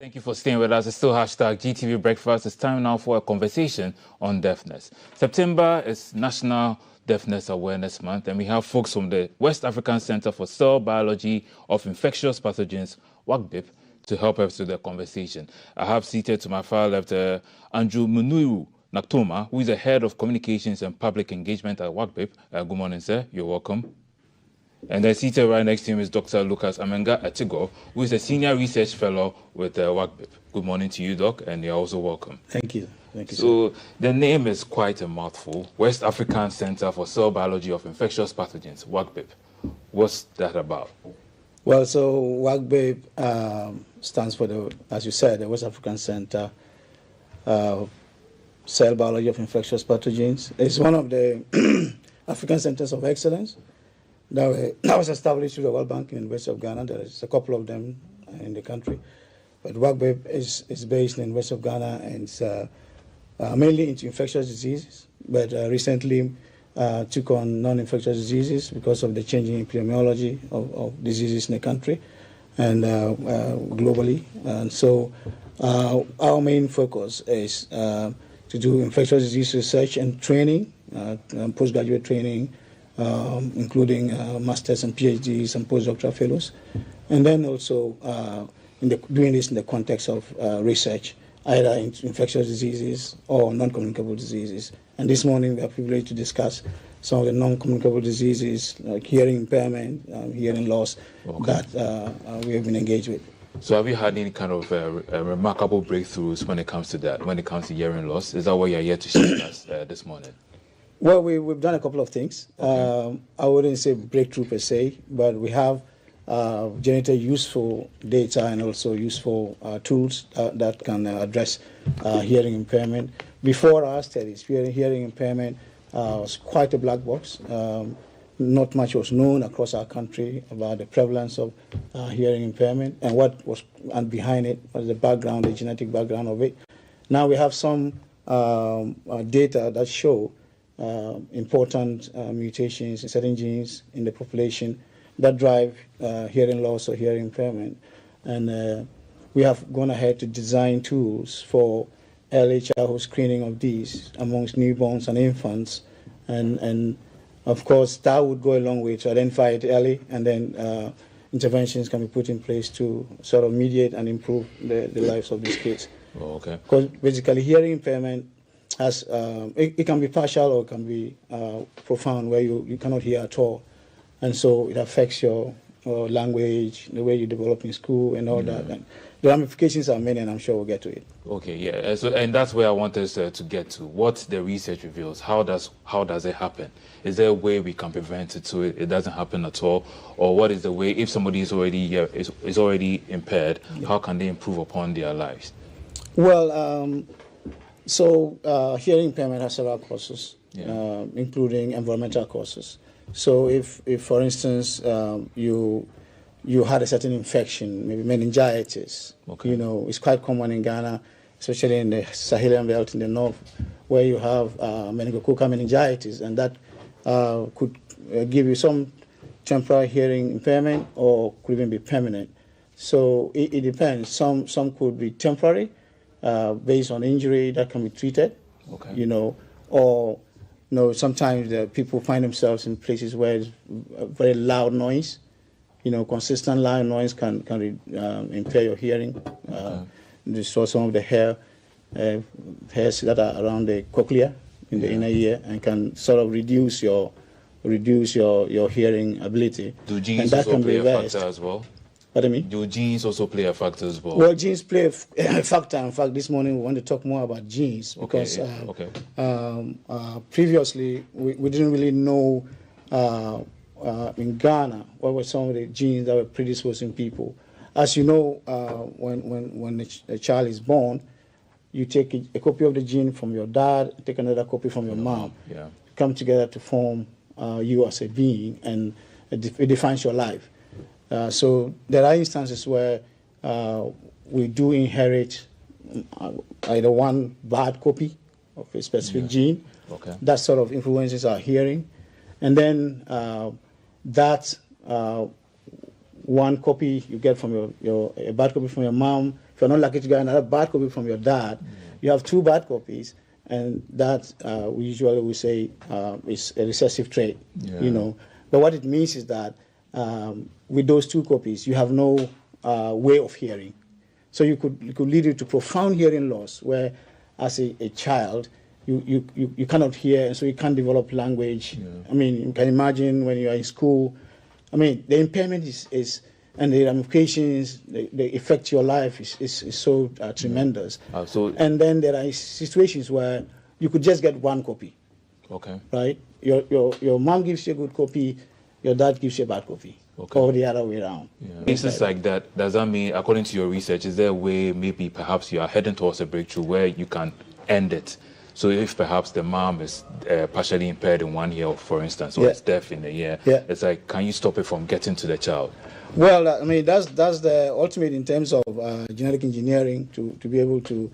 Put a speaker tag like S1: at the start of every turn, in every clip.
S1: Thank you for staying with us. It's still hashtag GTV Breakfast. It's time now for a conversation on deafness. September is National Deafness Awareness Month, and we have folks from the West African Center for Cell Biology of Infectious Pathogens, WACCBIP, to help us with the conversation. I have seated to my far left Andrew Muniru, Nantogmah, who is the Head of Communications and Public Engagement at WACCBIP. Good morning, sir. You're welcome. And then seated right next to him is Dr. Amenga-Etego, who is a Senior Research Fellow with WACCBIP. Good morning to you, Doc, and you're also welcome.
S2: Thank you. Thank you,
S1: So, the name is quite a mouthful. West African Center for Cell Biology of Infectious Pathogens, WACCBIP. What's that about?
S2: Well, so WACCBIP stands for, as you said, the West African Center Cell Biology of Infectious Pathogens. It's one of the African Centers of Excellence that was established through the World Bank in the University of Ghana. There is a couple of them in the country. But WACCBIP is based in the West of Ghana, and it's mainly into infectious diseases, but recently took on non-infectious diseases because of the changing epidemiology of diseases in the country and globally. And so our main focus is to do infectious disease research and training, postgraduate training, including masters and PhDs and postdoctoral fellows, and then also doing this in the context of research, either in infectious diseases or non-communicable diseases. And this morning we are privileged to discuss some of the non-communicable diseases like hearing impairment, hearing loss, that we have been engaged with.
S1: So have you had any kind of remarkable breakthroughs when it comes to that, when it comes to hearing loss? Is that what you're here to share with us this morning?
S2: Well, we've done a couple of things. Okay. I wouldn't say breakthrough per se, but we have generated useful data and also useful tools that can address hearing impairment. Before our studies, hearing impairment was quite a black box. Not much was known across our country about the prevalence of hearing impairment and what was behind it, what is the background, the genetic background of it. Now we have some data that show important mutations in certain genes in the population that drive hearing loss or hearing impairment. And we have gone ahead to design tools for early childhood screening of these amongst newborns and infants. And of course, that would go a long way to identify it early, and then interventions can be put in place to sort of mediate and improve the lives of these kids.
S1: Oh, okay.
S2: Because basically hearing impairment has, it can be partial or it can be profound, where you cannot hear at all. And so it affects your language, the way you develop in school and all that. And the ramifications are many, and I'm sure we'll get to it.
S1: Okay, yeah. So, and that's where I want us to get to. What the research reveals, how does it happen? Is there a way we can prevent it so it doesn't happen at all? Or what is the way, if somebody is already impaired, how can they improve upon their lives?
S2: Well, so hearing impairment has several causes, including environmental causes. So if for instance, you had a certain infection, maybe meningitis, it's quite common in Ghana, especially in the Sahelian belt in the north, where you have meningococcal meningitis, and that could give you some temporary hearing impairment or could even be permanent. So it depends. Some could be temporary, based on injury that can be treated, or sometimes the people find themselves in places where it's very loud noise. Consistent loud noise can impair your hearing. Destroy some of the hairs that are around the cochlea in the inner ear, and can sort of reduce your hearing ability.
S1: Do genes also play a factor as well?
S2: Pardon me?
S1: Do genes also play a factor as well?
S2: Well, genes play a factor. In fact, this morning we want to talk more about genes because previously we didn't really know in Ghana what were some of the genes that were predisposing people. As you know, when a child is born, you take a copy of the gene from your dad, take another copy from your mom, come together to form you as a being, and it defines your life. So there are instances where we do inherit either one bad copy of a specific gene that sort of influences our hearing, and then that one copy you get from a bad copy from your mom If you're not lucky to get another bad copy from your dad, you have 2 bad copies, and that we usually will say is a recessive trait. You know, but what it means is that with those 2 copies, you have no way of hearing. So it could lead you to profound hearing loss, where as a child, you cannot hear, and so you can't develop language. I mean, you can imagine when you are in school. I mean, the impairment is and the ramifications, the effect to your life is so tremendous. And then there are situations where you could just get 1 copy. Okay. Right? Your mom gives you a good copy, your dad gives you a bad copy. Okay. Or the other way around.
S1: Cases like that, does that mean, according to your research, is there a way maybe perhaps you are heading towards a breakthrough where you can end it? So if perhaps the mom is partially impaired in 1 ear, for instance, or is deaf in a ear, it's like, can you stop it from getting to the child?
S2: Well, I mean, that's the ultimate in terms of genetic engineering, to be able to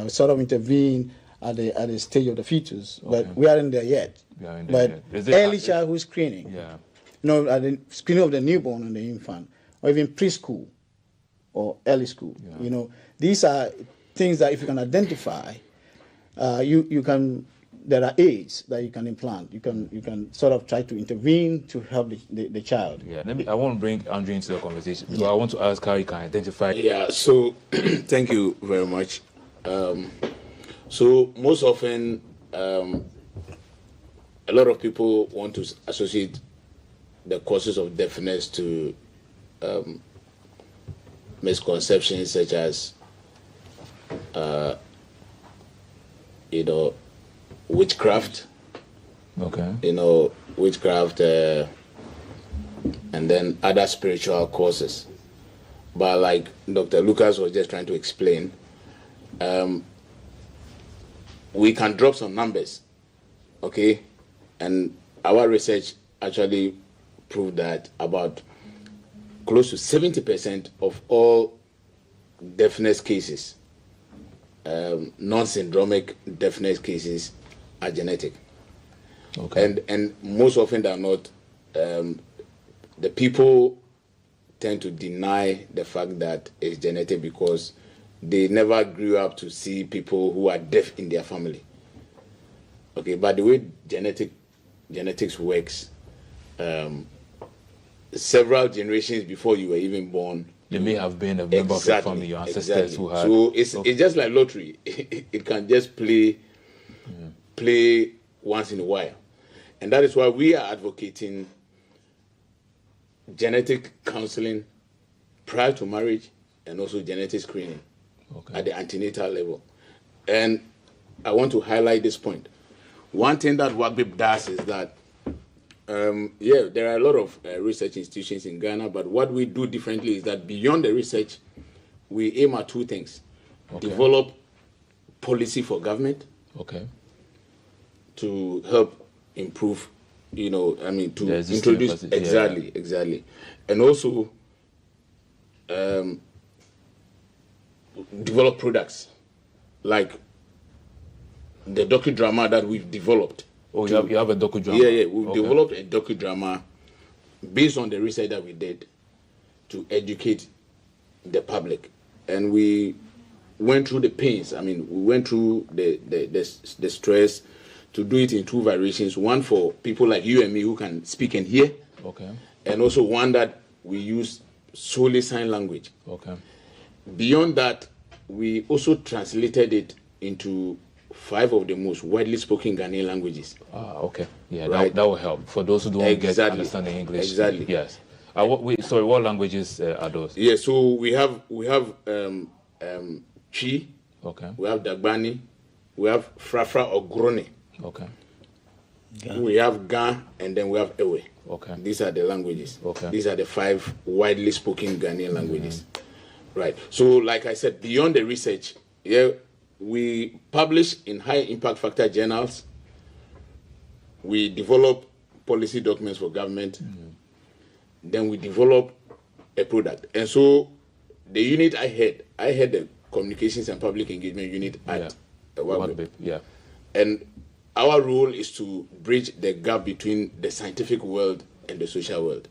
S2: sort of intervene at the stage of the fetus. But we aren't there yet. But early childhood screening, at the screening of the newborn and the infant, or even preschool or early school, you know, these are things that if you can identify, you can. There are aids that you can implant. You can sort of try to intervene to help the child.
S1: I want to bring Andrew into the conversation because I want to ask how you can identify.
S3: So thank you very much. So most often, a lot of people want to associate the causes of deafness to misconceptions such as, witchcraft. Witchcraft, and then other spiritual causes. But like Dr. Lucas was just trying to explain, we can drop some numbers, okay? And our research actually proved that about close to 70% of all deafness cases, non-syndromic deafness cases, are genetic. And most often than not, the people tend to deny the fact that it's genetic because they never grew up to see people who are deaf in their family. Okay, but the way genetics works, several generations before you were even born,
S1: there may have been a member of your family, your ancestors who had.
S3: So it's just like lottery. It can just play once in a while. And that is why we are advocating genetic counseling prior to marriage and also genetic screening at the antenatal level. And I want to highlight this point. One thing that WACCBIP does is that, there are a lot of research institutions in Ghana, but what we do differently is that beyond the research, we aim at 2 things. Develop policy for government to help improve, to introduce, exactly. And also develop products like the docudrama that we've developed.
S1: You have a docudrama?
S3: Yeah, we've developed a docudrama based on the research that we did to educate the public. And we went through the pains. I mean, we went through the stress to do it in 2 variations. One for people like you and me who can speak and hear. And also one that we use solely sign language. Beyond that, we also translated it into 5 of the most widely spoken Ghanaian languages.
S1: That will help for those who don't get understand the English. Yes. What languages are those?
S3: So we have Chi. We have Dagbani. We have Frafra or Grone. We have Ga, and then we have Ewe. These are the languages. These are the 5 widely spoken Ghanaian languages. Right. So, like I said, beyond the research, we publish in high impact factor journals. We develop policy documents for government. Then we develop a product. And so the unit I had the communications and public engagement unit at WACCBIP. And our role is to bridge the gap between the scientific world and the social world.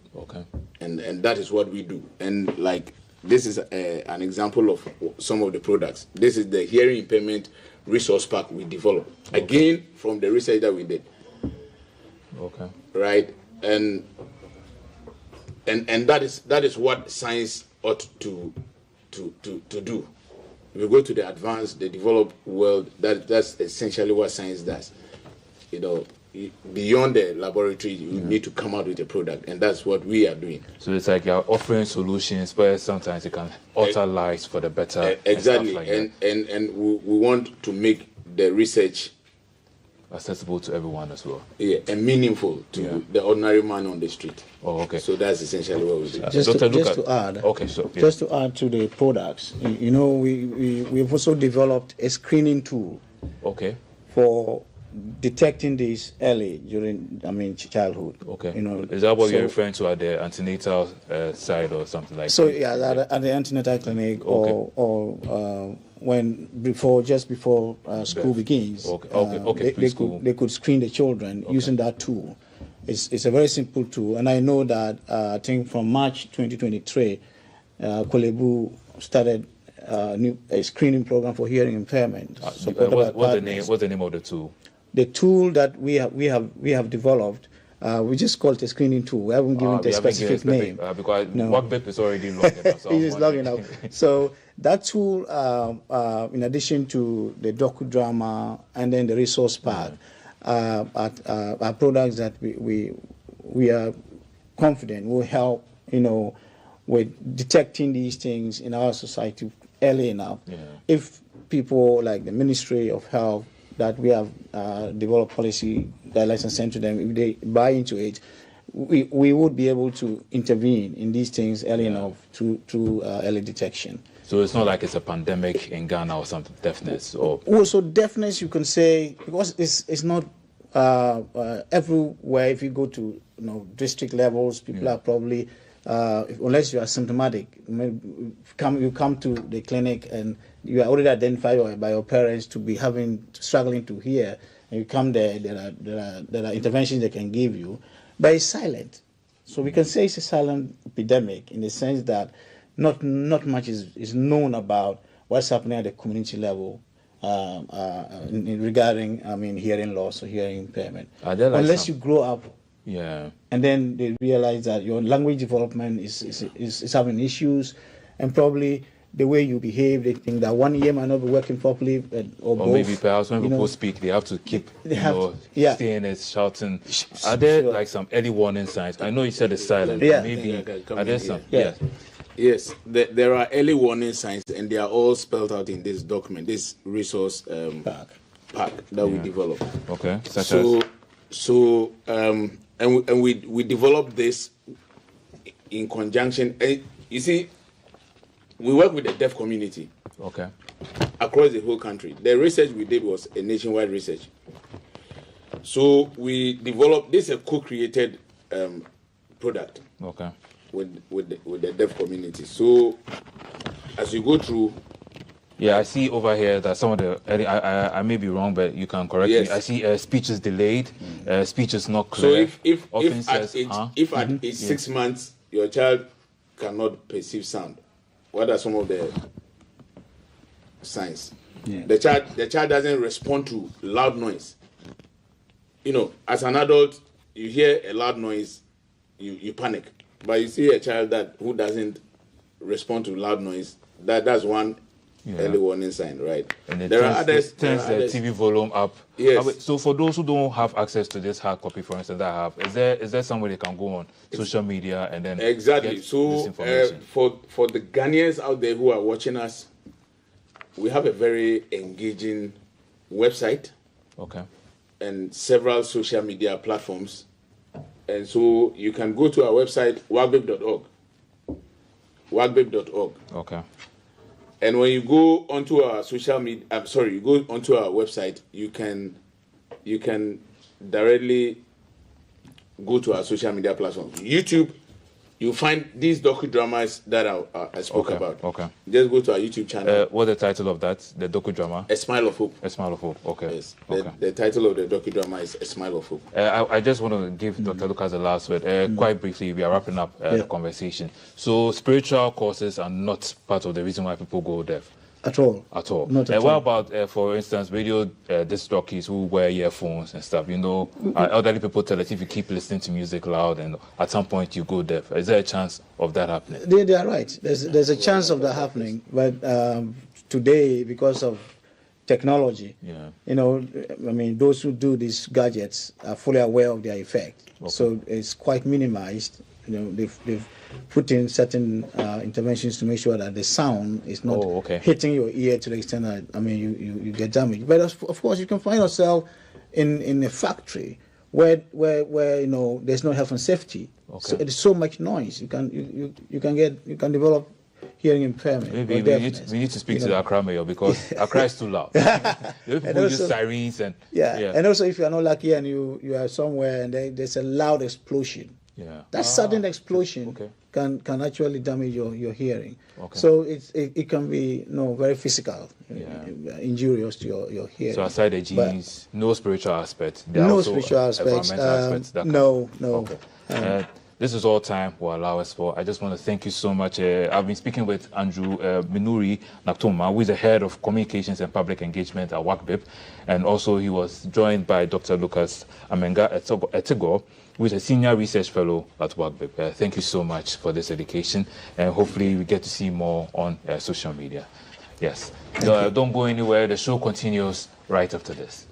S3: And that is what we do. And like this is an example of some of the products. This is the hearing impairment resource pack we developed. Okay. Again, from the research that we did.
S1: Okay.
S3: Right? And that is what science ought to do. If you go to the advanced, the developed world, that's essentially what science does. You know, beyond the laboratory, you need to come out with a product, and that's what we are doing.
S1: So it's like you're offering solutions, but sometimes it can alter lives for the better.
S3: Exactly,
S1: and
S3: we want to make the research
S1: accessible to everyone as well.
S3: Yeah, and meaningful to the ordinary man on the street.
S1: Oh, okay.
S3: So that's essentially what we do.
S2: Just to add.
S1: Okay, so
S2: just to add to the products, you know, we've also developed a screening tool.
S1: Okay.
S2: For detecting this early during, childhood.
S1: Okay.
S2: You know,
S1: is that what you're referring to at the antenatal side or something like that?
S2: So yeah, at the antenatal clinic, or just before school begins. They could screen the children using that tool. It's a very simple tool, and I know that I think from March 2023, Kolebu started a screening program for hearing impairment.
S1: What's the name of the tool?
S2: The tool that we have developed, we just call it a screening tool. We haven't given it a specific name.
S1: Because WACCBIP is already long enough. So
S2: it is long enough. So that tool, in addition to the docudrama and then the resource pack, are products that we are confident will help, with detecting these things in our society early enough. Yeah. If people like the Ministry of Health, that we have developed policy guidelines and sent to them, if they buy into it, we would be able to intervene in these things early enough through early detection.
S1: So it's not like it's a pandemic in Ghana or something, deafness? Or
S2: also deafness, you can say, because it's not everywhere. If you go to district levels, people are probably, unless you are symptomatic, you come to the clinic and you are already identified by your parents to be struggling to hear, and you come there are interventions they can give you, but it's silent. So we can say it's a silent epidemic in the sense that not much is known about what's happening at the community level regarding hearing loss or hearing impairment. Unless you grow up.
S1: Yeah.
S2: And then they realize that your language development is having issues, and probably the way you behave, they think that one ear might not be working properly, or both.
S1: Maybe perhaps when people speak, they have to keep saying it, shouting. Are there like some early warning signs? I know you said it's silent.
S2: Yeah.
S1: Maybe are there some?
S2: Yeah.
S3: Yes, there are early warning signs, and they are all spelled out in this document, this resource pack that we developed.
S1: Okay.
S3: And we developed this in conjunction. You see, we work with the deaf community.
S1: Okay.
S3: Across the whole country. The research we did was a nationwide research. So we developed this, a co-created product.
S1: Okay.
S3: With the deaf community. So as you go through.
S1: Yeah, I see over here that some of the I may be wrong, but you can correct me. I see speech is delayed, speech is not clear.
S3: So if at age 6 months your child cannot perceive sound, what are some of the signs? Yeah. The child doesn't respond to loud noise. As an adult, you hear a loud noise, you panic. But you see a child who doesn't respond to loud noise, that's one early warning sign, right?
S1: And there are others. Turns the TV volume up.
S3: Yes.
S1: So for those who don't have access to this hard copy, for instance, that I have, is there somewhere they can go on social media and then get this information?
S3: For the Ghanaians out there who are watching us, we have a very engaging website.
S1: Okay. And
S3: several social media platforms. And so you can go to our website, WACCBIP.org. WACCBIP.org.
S1: Okay.
S3: And when you go onto our you go onto our website, you can directly go to our social media platforms. YouTube, you find these docudramas that I spoke about.
S1: Okay.
S3: Just go to our YouTube channel.
S1: What's the title of that? The docudrama?
S3: A Smile of Hope.
S1: A Smile of Hope. Okay.
S3: Yes. The title of the docudrama is A Smile of Hope.
S1: I just want to give Dr. Lucas the last word. Quite briefly, we are wrapping up the conversation. So spiritual causes are not part of the reason why people go deaf.
S2: At all. Not at all.
S1: What about, for instance, radio disc jockeys who wear earphones and stuff? You know, elderly people tell us if you keep listening to music loud and at some point you go deaf. Is there a chance of that happening?
S2: They are right. There's a chance of that happening. But today, because of technology, you know, I mean, those who do these gadgets are fully aware of their effect. So it's quite minimized. You know, they've put in certain interventions to make sure that the sound is not hitting your ear to the extent that, I mean, you get damaged. But of course, you can find yourself in a factory where you know there's no health and safety. So there's so much noise. You can develop hearing impairment.
S1: Maybe we need to speak to the Accra mayor because Accra is too loud. People use sirens and
S2: and also if you are not lucky and you are somewhere and there's a loud explosion. That sudden explosion can actually damage your hearing. So it can be very physical, injurious to your hearing.
S1: So aside the genes, no spiritual aspect.
S2: No spiritual aspects. No.
S1: This is all time will allow us for. I just want to thank you so much. I've been speaking with Andrew Muniru Nantogmah, who is the head of communications and public engagement at WACCBIP, and also he was joined by Dr. Lucas Amenga-Etego, who is a senior research fellow at WACCBIP. Thank you so much for this education, and hopefully we get to see more on social media. Yes. Don't go anywhere. The show continues right after this.